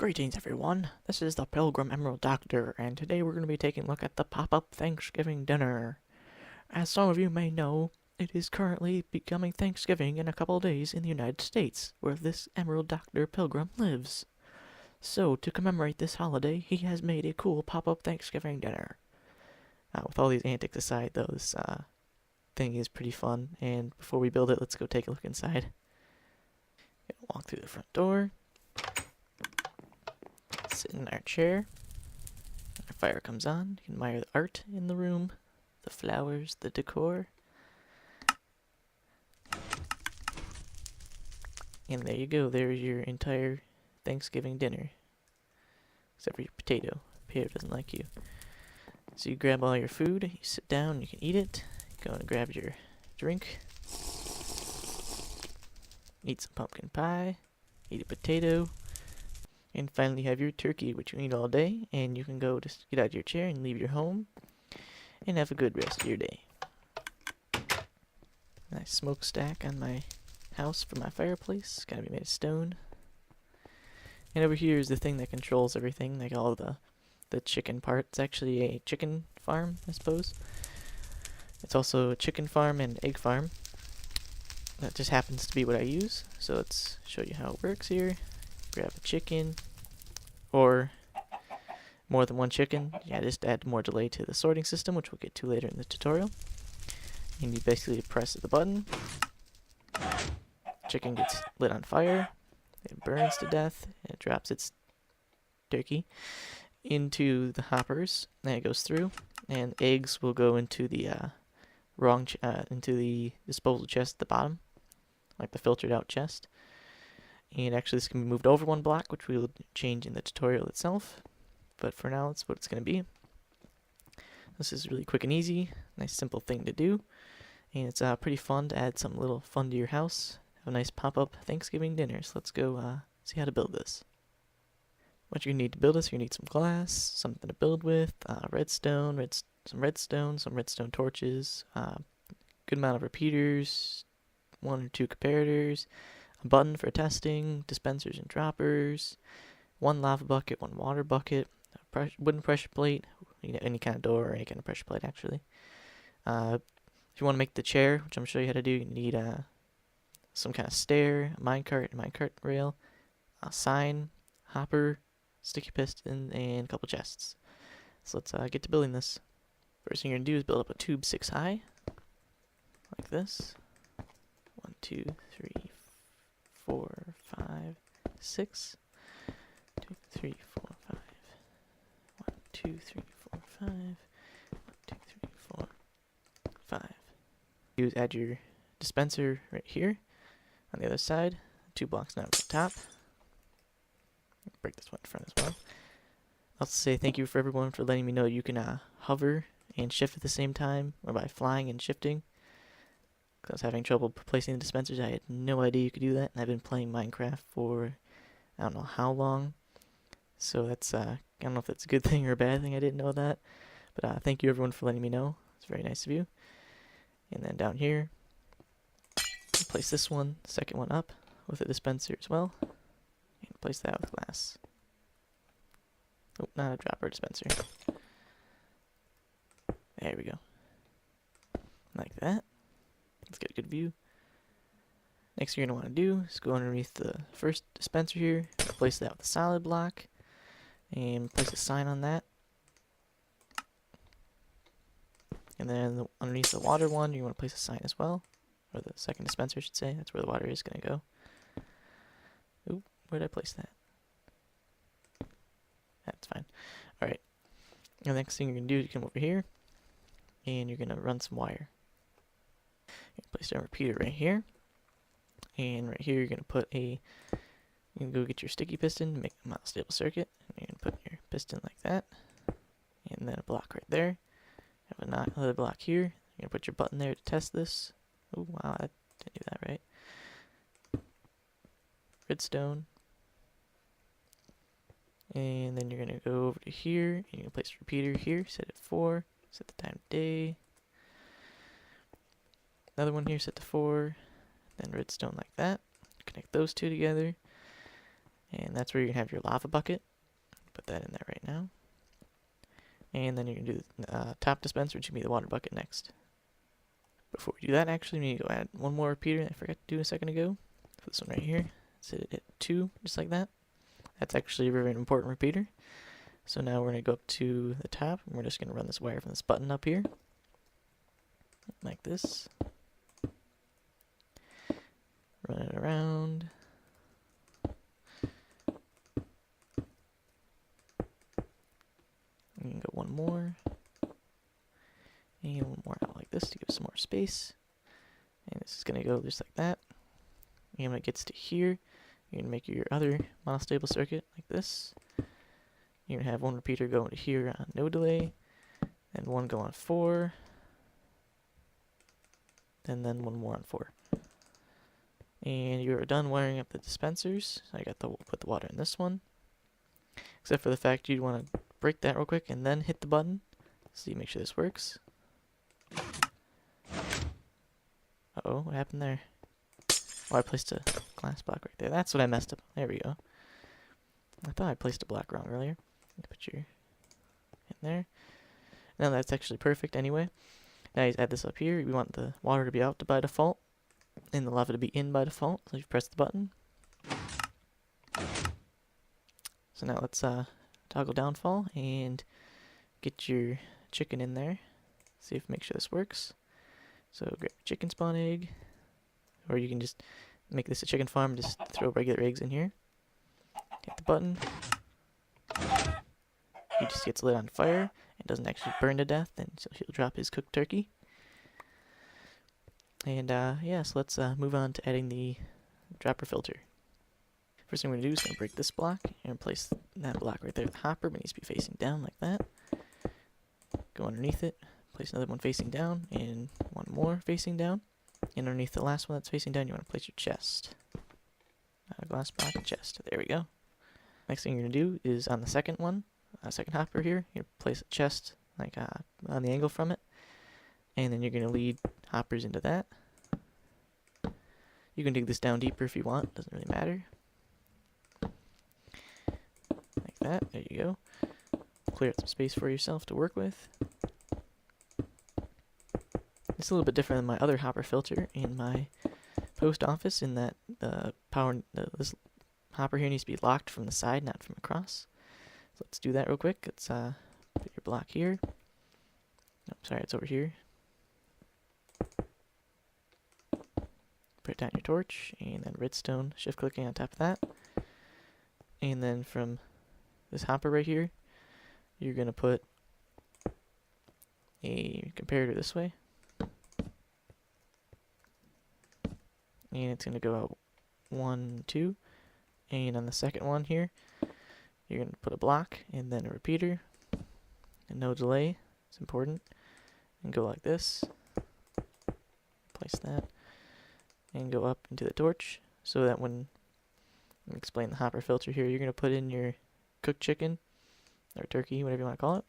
Greetings everyone, this is the Pilgrim Emerald Doctor, and today we're going to be taking a look at the pop-up Thanksgiving dinner. As some of you may know, it is currently becoming Thanksgiving in a couple of days in the United States, where this Emerald Doctor Pilgrim lives. So, to commemorate this holiday, he has made a cool pop-up Thanksgiving dinner. With all these antics aside, though, this thing is pretty fun, and before we build it, let's go take a look inside. Walk through the front door. Sit in our chair. Our fire comes on. You can admire the art in the room, the flowers, the decor. And there you go. There's your entire Thanksgiving dinner. Except for your potato. Potato doesn't like you. So you grab all your food, you sit down, you can eat it. Go and grab your drink. Eat some pumpkin pie. Eat a potato. And finally have your turkey, which you eat all day, and you can go just get out of your chair and leave your home, and have a good rest of your day. Nice smokestack on my house for my fireplace. Gotta be made of stone. And over here is the thing that controls everything, like all the chicken part. It's actually a chicken farm, I suppose. It's also a chicken farm and egg farm. That just happens to be what I use. So let's show you how it works here. Grab a chicken, or more than one chicken. Yeah, just add more delay to the sorting system, which we'll get to later in the tutorial. And you basically press the button. Chicken gets lit on fire. It burns to death. And it drops its turkey into the hoppers. Then it goes through, and eggs will go into the into the disposal chest at the bottom, like the filtered out chest. And actually this can be moved over one block, which we will change in the tutorial itself. But for now, that's what it's going to be. This is really quick and easy. Nice simple thing to do. And it's pretty fun to add something little fun to your house. Have a nice pop-up Thanksgiving dinner. So let's go see how to build this. What you're going to need to build this, you're going to need some glass, something to build with, redstone, some redstone torches, good amount of repeaters, 1 or 2 comparators, a button for testing, dispensers and droppers, 1 lava bucket, 1 water bucket, a wooden pressure plate, any kind of door or any kind of pressure plate actually. If you want to make the chair, which I'm going to show you how to do, you need some kind of stair, a minecart rail, a sign, hopper, sticky piston, and a couple chests. So let's get to building this. First thing you're going to do is build up a tube 6 high, like this. 1, 2, 3, 4, 5, 6. 2, 3, 4, 5. 1, 2, 3, 4, 5. 1, 2, 3, 4, 5. You add your dispenser right here on the other side. 2 blocks down at the top. Break this one in front as well. I'll say thank you for everyone for letting me know you can hover and shift at the same time, or by flying and shifting. I was having trouble placing the dispensers. I had no idea you could do that, and I've been playing Minecraft for I don't know how long. So that's I don't know if that's a good thing or a bad thing. I didn't know that, but thank you everyone for letting me know. It's very nice of you. And then down here, place this one, second one up with a dispenser as well, and place that with glass. Oh, not a dropper, dispenser. There we go. Like that. Let's get a good view. Next thing you're going to want to do is go underneath the first dispenser here, place that with a solid block, and place a sign on that. And then underneath the water one, you want to place a sign as well, or the second dispenser I should say. That's where the water is going to go. Oop, where did I place that? That's fine. Alright. The next thing you're going to do is you come over here, and you're going to run some wire. Place a repeater right here, and right here you're going to put you can go get your sticky piston, make a mild stable circuit, and you're going to put your piston like that, and then a block right there. Have another block here. You're going to put your button there to test this. Oh wow, I didn't do that right. Redstone. And then you're going to go over to here, and you're going to place a repeater here, set it 4, set the time of day. Another one here set to 4, then redstone like that. Connect those two together, And that's where you're going to have your lava bucket. Put that in there right now. And then you're going to do the top dispenser, which will be the water bucket next. Before we do that, actually, we need to go add one more repeater that I forgot to do a second ago. Put this one right here. Set it at 2, just like that. That's actually a very important repeater. So now we're going to go up to the top, and we're just going to run this wire from this button up here. Like this. Run it around. We can go one more. And one more out like this to give some more space. And this is going to go just like that. And when it gets to here, you're going to make your other monostable circuit like this. You're going to have one repeater go into here on no delay, and one go on 4, and then one more on 4. And you're done wiring up the dispensers. I got put the water in this one. Except for the fact you'd want to break that real quick and then hit the button. So you make sure this works. Uh-oh, what happened there? Oh, I placed a glass block right there. That's what I messed up. There we go. I thought I placed a block wrong earlier. Put your in there. Now that's actually perfect anyway. Now you add this up here. We want the water to be out by default and the lava to be in by default. So you press the button. So now let's toggle downfall and get your chicken in there. See if make sure this works. So grab your chicken spawn egg, or you can just make this a chicken farm. Just throw regular eggs in here. Hit the button. He just gets lit on fire and doesn't actually burn to death, and so he'll drop his cooked turkey. And yeah, so let's move on to adding the dropper filter. First thing we're going to do is going to break this block and place that block right there. The hopper needs to be facing down like that. Go underneath it, place another one facing down, and one more facing down. And underneath the last one that's facing down, you want to place your chest. Glass block and chest. There we go. Next thing you're going to do is on the second one, second hopper here, you're going to place a chest like on the angle from it. And then you're going to lead hoppers into that. You can dig this down deeper if you want, doesn't really matter. Like that, there you go. Clear out some space for yourself to work with. It's a little bit different than my other hopper filter in my post office in that this hopper here needs to be locked from the side, not from across. So let's do that real quick. Let's put your block here. No, sorry, it's over here. Put down your torch, and then redstone, shift clicking on top of that. And then from this hopper right here, you're going to put a comparator this way. And it's going to go out 1, 2. And on the second one here, you're going to put a block and then a repeater. And no delay, it's important. And go like this. Place that. And go up into the torch, so that when I explain the hopper filter here, you're going to put in your cooked chicken, or turkey, whatever you want to call it.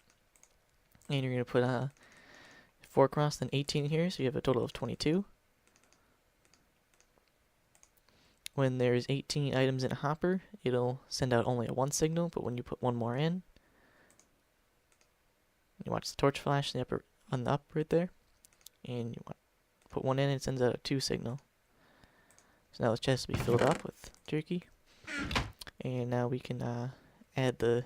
And you're going to put 4 across, then 18 here, so you have a total of 22. When there's 18 items in a hopper, it'll send out only a 1 signal, but when you put one more in, you watch the torch flash on the up right there, and you put one in, and it sends out a 2 signal. So now this chest will be filled up with turkey. And now we can add the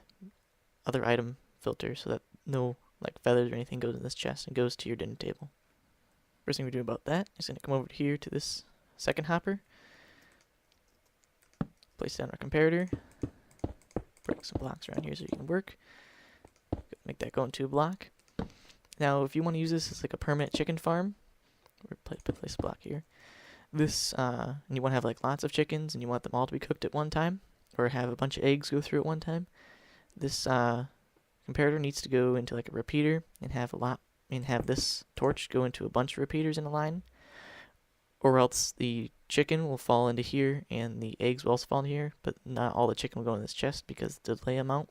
other item filter so that no like feathers or anything goes in this chest and goes to your dinner table. First thing we do about that is going to come over here to this second hopper. Place down our comparator. Break some blocks around here so you can work. Make that go into a block. Now if you want to use this as like a permanent chicken farm, place a block here. This, and you want to have like lots of chickens and you want them all to be cooked at one time, or have a bunch of eggs go through at one time. This comparator needs to go into like a repeater and have this torch go into a bunch of repeaters in a line, or else the chicken will fall into here and the eggs will also fall in here, but not all the chicken will go in this chest because the delay amount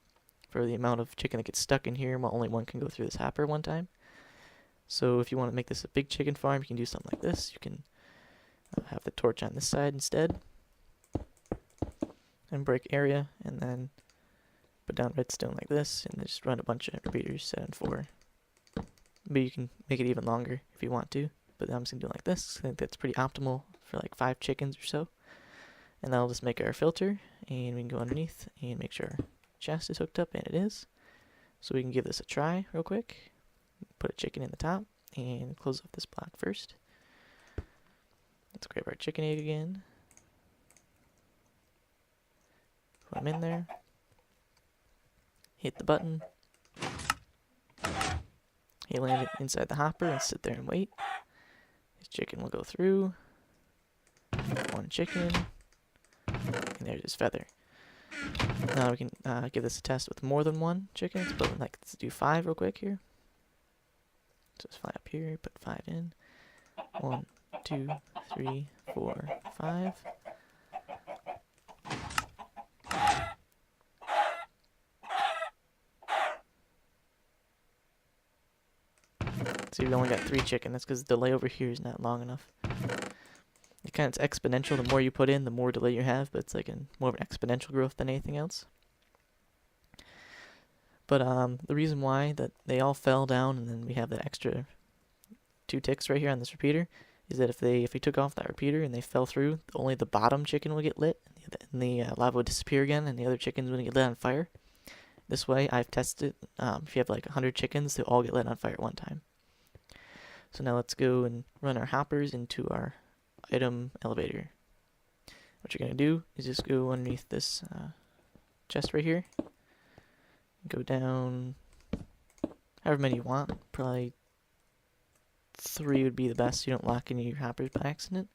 for the amount of chicken that gets stuck in here, well, only one can go through this hopper one time. So if you want to make this a big chicken farm, you can do something like this. You can have the torch on this side instead, and break area, and then put down redstone like this, and just run a bunch of repeaters set on 4. But you can make it even longer if you want to. But I'm just going to do it like this. I think that's pretty optimal for like 5 chickens or so. And that'll just make our filter, and we can go underneath and make sure our chest is hooked up, and it is. So we can give this a try real quick. Put a chicken in the top, and close off this block first. Let's grab our chicken egg again. Put them in there. Hit the button. He landed inside the hopper and sit there and wait. His chicken will go through. 1 chicken. And there's his feather. Now we can give this a test with more than 1 chicken. Let's do 5 real quick here. Just fly up here, put 5 in. 1, 2, 3, 4, 5. So you've only got 3 chicken. That's because the delay over here is not long enough. It's exponential. The more you put in, the more delay you have, but it's like more of an exponential growth than anything else. But the reason why that they all fell down and then we have that extra 2 ticks right here on this repeater is that if we took off that repeater and they fell through, only the bottom chicken would get lit and the lava would disappear again and the other chickens would get lit on fire. This way, I've tested, if you have like 100 chickens, they'll all get lit on fire at one time. So now let's go and run our hoppers into our item elevator. What you're going to do is just go underneath this chest right here. Go down however many you want. Probably 3 would be the best so you don't lock any of your hoppers by accident.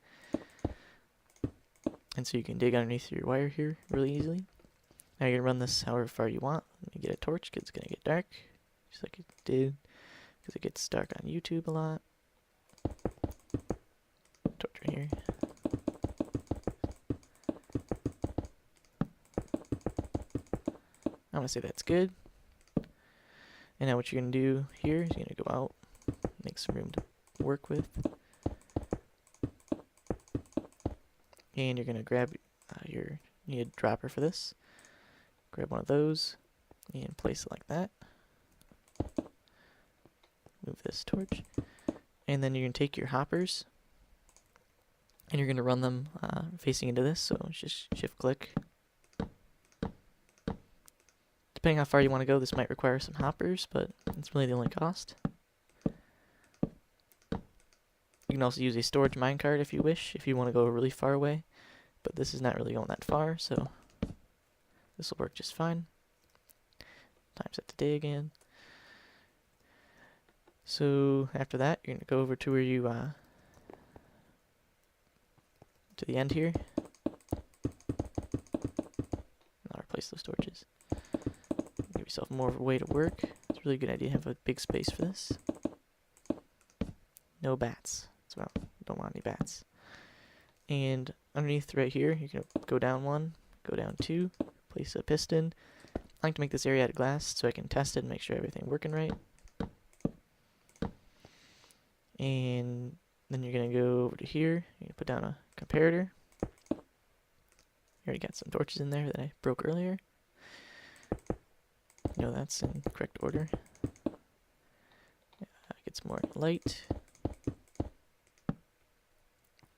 And so you can dig underneath your wire here really easily. Now you're going to run this however far you want. Let me get a torch because it's going to get dark. Just like it did. Because it gets dark on YouTube a lot. Torch right here. I'm going to say that's good. And now what you're going to do here is you're going to go out, make some room to work with. And you're going to grab you need a dropper for this. Grab one of those and place it like that. Move this torch. And then you're going to take your hoppers and you're going to run them facing into this. So just shift click. Depending how far you want to go, this might require some hoppers, but it's really the only cost. You can also use a storage minecart if you wish, if you want to go really far away. But this is not really going that far, so this will work just fine. Time set to day again. So after that, you're going to go over to where you, to the end here. I'll replace those torches. Give yourself more of a way to work. It's a really good idea to have a big space for this. No bats. That's what I don't want, any bats. And underneath right here, you're going to go down 1, go down 2, place a piston. I like to make this area out of glass so I can test it and make sure everything's working right. And then you're going to go over to here. You're going to put down a comparator. You already got some torches in there that I broke earlier. You know that's in correct order. Get some more light.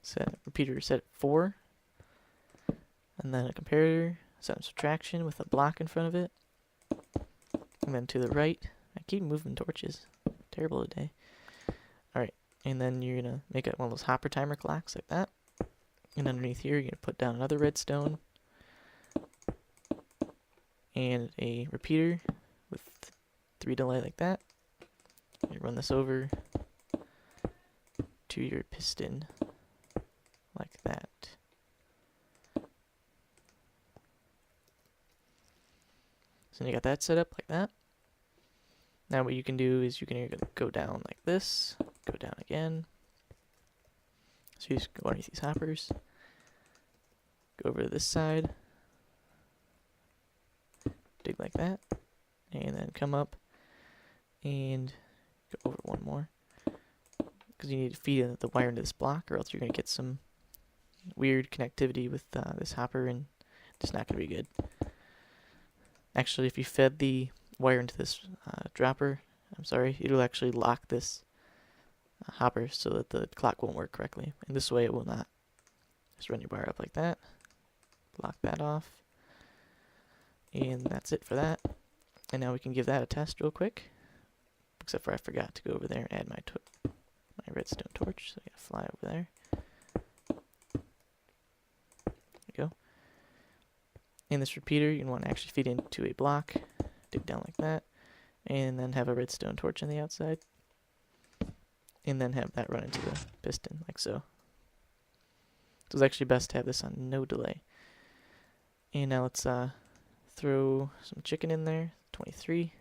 Set repeater set at 4. And then a comparator. Set subtraction with a block in front of it. And then to the right. I keep moving torches. Terrible today. Alright, and then you're going to make one of those hopper timer clocks like that. And underneath here, you're going to put down another redstone. And a repeater with 3 delay like that. You run this over to your piston like that. So you got that set up like that. Now what you can do is you're going to go down like this, go down again. So you just go underneath these hoppers, go over to this side, dig like that, and then come up and go over 1 more. Because you need to feed the wire into this block or else you're going to get some weird connectivity with this hopper and just not going to be good. Actually, if you fed the wire into this dropper, I'm sorry, it'll actually lock this hopper so that the clock won't work correctly. And this way it will not. Just run your wire up like that. Lock that off. And that's it for that. And now we can give that a test real quick. Except for I forgot to go over there and add my redstone torch. So I gotta fly over there. There we go. In this repeater, you want to actually feed into a block. Dig down like that. And then have a redstone torch on the outside. And then have that run into the piston, like so. So it's actually best to have this on no delay. And now let's throw some chicken in there. 23.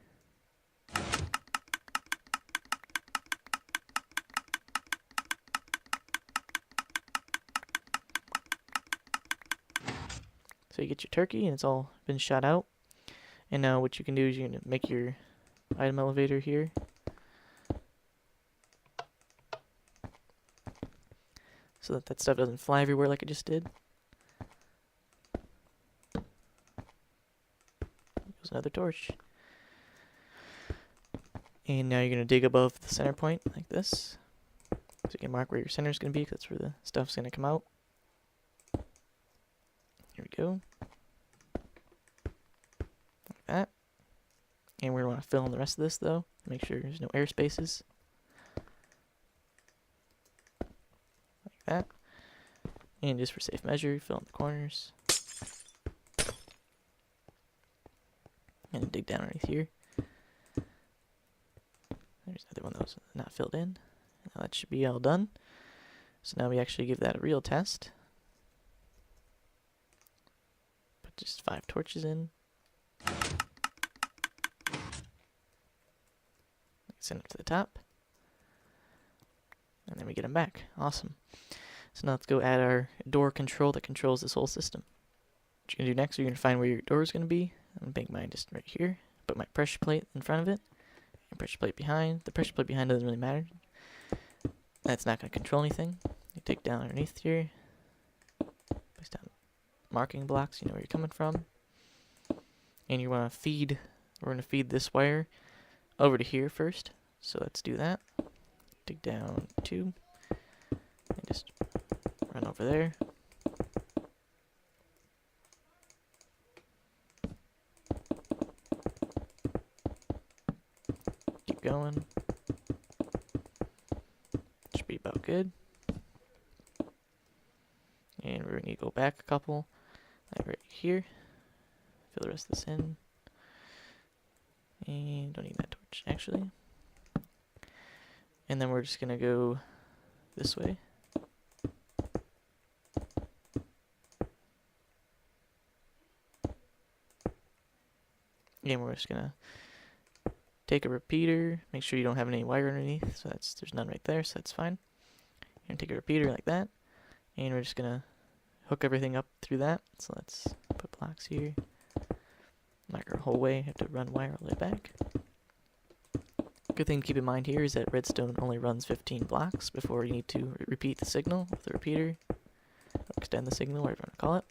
So you get your turkey and it's all been shot out. And now what you can do is you're going to make your item elevator here. So that stuff doesn't fly everywhere like I just did. There's another torch. And now you're going to dig above the center point like this. So you can mark where your center is going to be, because that's where the stuff's going to come out. Here we go. Like that. And we're going to want to fill in the rest of this though. Make sure there's no air spaces. Like that. And just for safe measure, fill in the corners. And dig down underneath here. There's another one that was not filled in. Now that should be all done. So now we actually give that a real test. Put just 5 torches in. Send them to the top. And then we get them back. Awesome. So now let's go add our door control that controls this whole system. What you're going to do next, you're going to find where your door is going to be. I'm going to make mine just right here. Put my pressure plate in front of it. And pressure plate behind. The pressure plate behind doesn't really matter. That's not going to control anything. You dig down underneath here. Place down marking blocks, you know where you're coming from. And you want to feed, we're going to feed this wire over to here first. So let's do that. Dig down 2. And just run over there. Keep going. Should be about good. And we're going to go back a couple. Like right here. Fill the rest of this in. And don't need that torch actually. And then we're just going to go this way. Again, we're just going to take a repeater, make sure you don't have any wire underneath, so there's none right there, so that's fine. And take a repeater like that, and we're just going to hook everything up through that. So let's put blocks here. Like our whole way, have to run wire all the way back. Good thing to keep in mind here is that redstone only runs 15 blocks before you need to repeat the signal with the repeater. Or extend the signal, whatever you want to call it.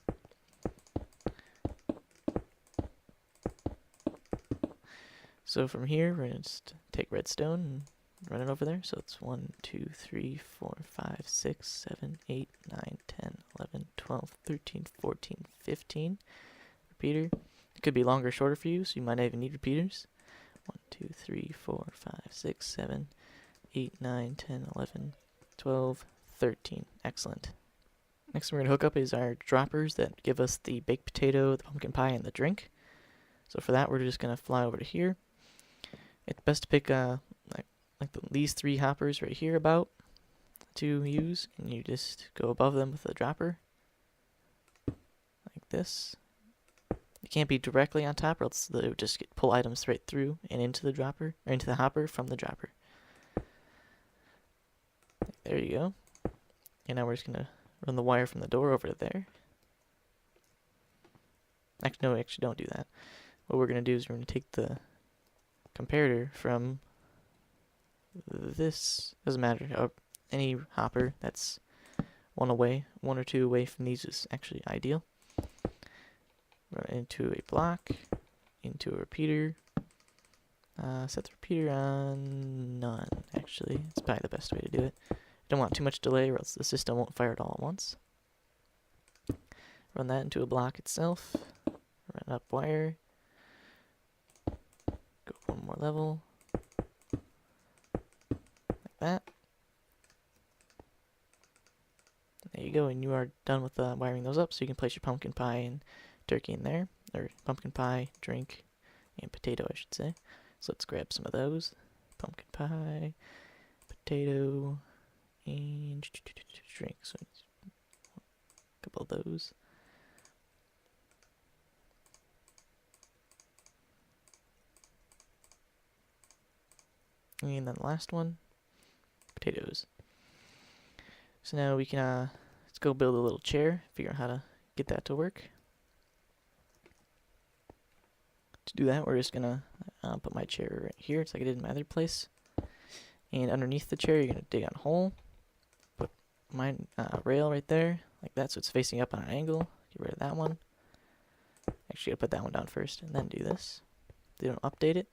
So from here, we're going to just take redstone and run it over there. So it's 1, 2, 3, 4, 5, 6, 7, 8, 9, 10, 11, 12, 13, 14, 15. Repeater. It could be longer or shorter for you, so you might not even need repeaters. 1, 2, 3, 4, 5, 6, 7, 8, 9, 10, 11, 12, 13. Excellent. Next thing we're going to hook up is our droppers that give us the baked potato, the pumpkin pie, and the drink. So for that, we're just going to fly over to here. It's best to pick these 3 hoppers right here about to use, and you just go above them with the dropper like this. You can't be directly on top, or else they would just pull items right through and into the dropper, or into the hopper from the dropper. There you go. And now we're just gonna run the wire from the door over to there. Actually, no, don't do that. What we're gonna do is we're gonna take the comparator from this, doesn't matter, any hopper that's one or 2 away from these is actually ideal. Run it into a block, into a repeater. Set the repeater on none, actually. It's probably the best way to do it. Don't want too much delay or else the system won't fire it all at once. Run that into a block itself. Run up wire. Go one more level. Like that. There you go, and you are done with wiring those up, so you can place your pumpkin pie and turkey in there. Or pumpkin pie, drink, and potato, I should say. So let's grab some of those. Pumpkin pie, potato, and drink. So a couple of those. And then the last one, potatoes. So now we can, let's go build a little chair, figure out how to get that to work. To do that, we're just gonna put my chair right here, it's like I did in my other place. And underneath the chair, you're gonna dig out a hole. Put my rail right there, like that, so it's facing up on an angle. Get rid of that one. Actually, I'll put that one down first, and then do this. They don't update it.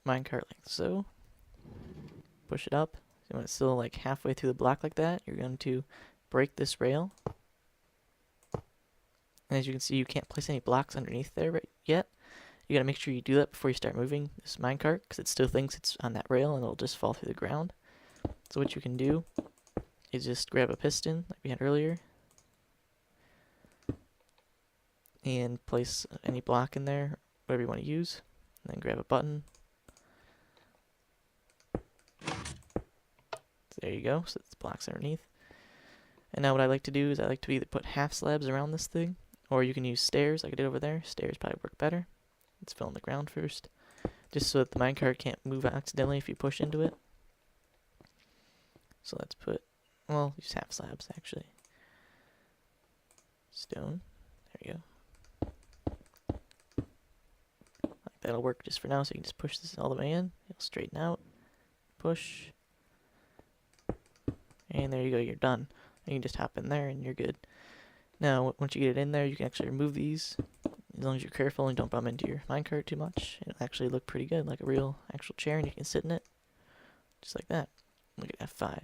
Minecart like so. Push it up. So when it's still like halfway through the block like that, you're going to break this rail. And as you can see, you can't place any blocks underneath there yet. You gotta make sure you do that before you start moving this minecart, because it still thinks it's on that rail and it'll just fall through the ground. So what you can do is just grab a piston like we had earlier and place any block in there, whatever you want to use, and then grab a button. So there you go, so it's blocks underneath. And now what I like to do is I like to either put half slabs around this thing, or you can use stairs like I did over there. Stairs probably work better. Let's fill in the ground first, just so that the minecart can't move accidentally if you push into it. So let's put, well, use half slabs actually. Stone, there you go. Like that'll work just for now, so you can just push this all the way in. It'll straighten out, push, and there you go, you're done. You can just hop in there and you're good. Now, once you get it in there, you can actually remove these. As long as you're careful and don't bump into your minecart too much, it'll actually look pretty good, like a real actual chair, and you can sit in it. Just like that. Look at F5.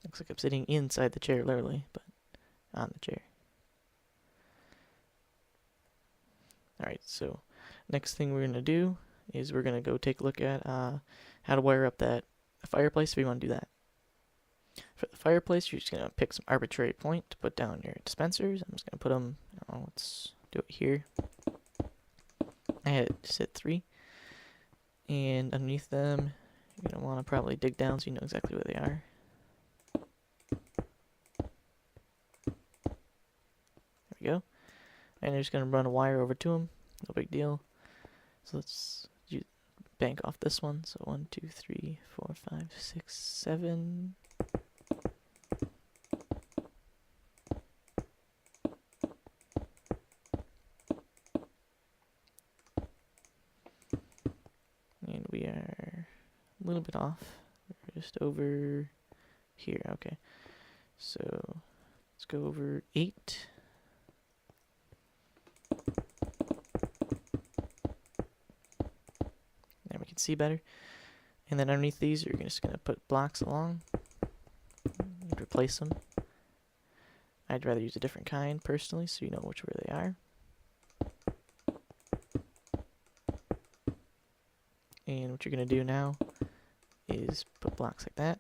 Looks like I'm sitting inside the chair, literally, but on the chair. Alright, so next thing we're going to do is we're going to go take a look at how to wire up that fireplace if you want to do that. For the fireplace, you're just going to pick some arbitrary point to put down your dispensers. I'm just going to put them, let's do it here. I had it sit 3. And underneath them, you're going to want to probably dig down so you know exactly where they are. There we go. And you're just going to run a wire over to them. No big deal. So let's bank off this one. So 1, 2, 3, 4, 5, 6, 7. And we are a little bit off. We're just over here. Okay. So let's go over 8. There we can see better. And then underneath these, you're just going to put blocks along and replace them. I'd rather use a different kind personally, so you know which way they are. And what you're going to do now is put blocks like that.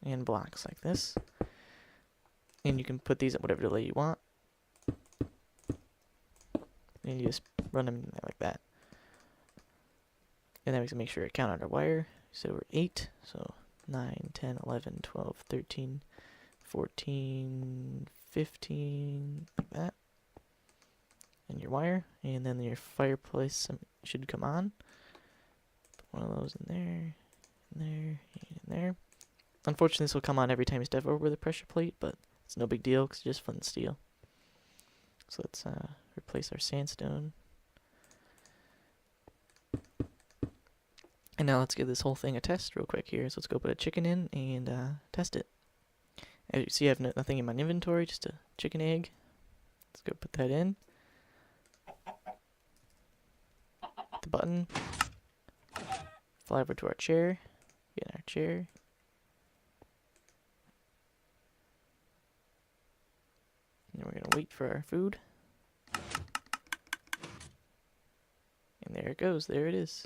And blocks like this. And you can put these at whatever delay you want. And you just run them in there like that. And then we can make sure it count under wire. So we're 8. So 9, 10, 11, 12, 13, 14, 15, like that. And your wire. And then your fireplace should come on. Put one of those in there, and there, and in there. Unfortunately, this will come on every time you step over the pressure plate, but it's no big deal because it's just flint and steel. So let's replace our sandstone. And now let's give this whole thing a test real quick here. So let's go put a chicken in and test it. As you see, I have nothing in my inventory, just a chicken egg. Let's go put that in. The button. Fly over to our chair. Get in our chair. And we're going to wait for our food. And there it goes. There it is.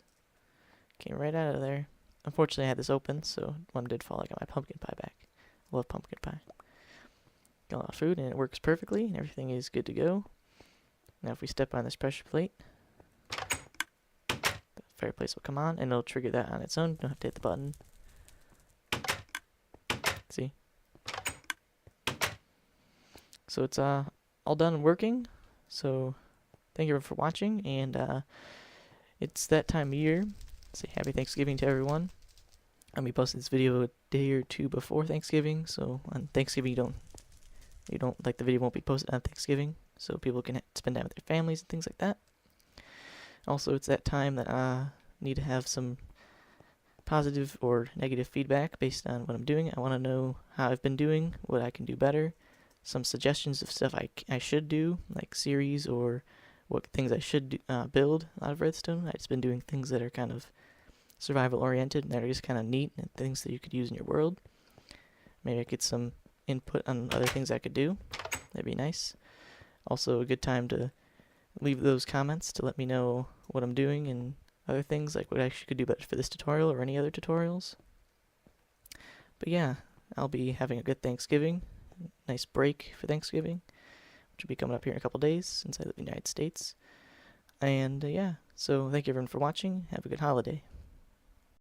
Came right out of there. Unfortunately, I had this open, so one did fall. I got my pumpkin pie back. I love pumpkin pie. Got a lot of food, and it works perfectly, and everything is good to go. Now if we step on this pressure plate, the fireplace will come on, and it'll trigger that on its own. You don't have to hit the button. See? So it's all done and working. So thank you for watching, and it's that time of year. Say happy Thanksgiving to everyone. I'll be posting this video a day or two before Thanksgiving, so on Thanksgiving you don't like the video won't be posted on Thanksgiving, so people can spend time with their families and things like that. Also, it's that time that I need to have some positive or negative feedback based on what I'm doing. I want to know how I've been doing, what I can do better, some suggestions of stuff I should do, like series, or what things I should build out of redstone. I've just been doing things that are kind of survival oriented and that are just kind of neat and things that you could use in your world. Maybe I get some input on other things I could do. That'd be nice. Also a good time to leave those comments to let me know what I'm doing and other things, like what I could do better for this tutorial or any other tutorials. But yeah, I'll be having a good Thanksgiving. Nice break for Thanksgiving, which will be coming up here in a couple days since I live in the United States. And yeah, so thank you everyone for watching. Have a good holiday.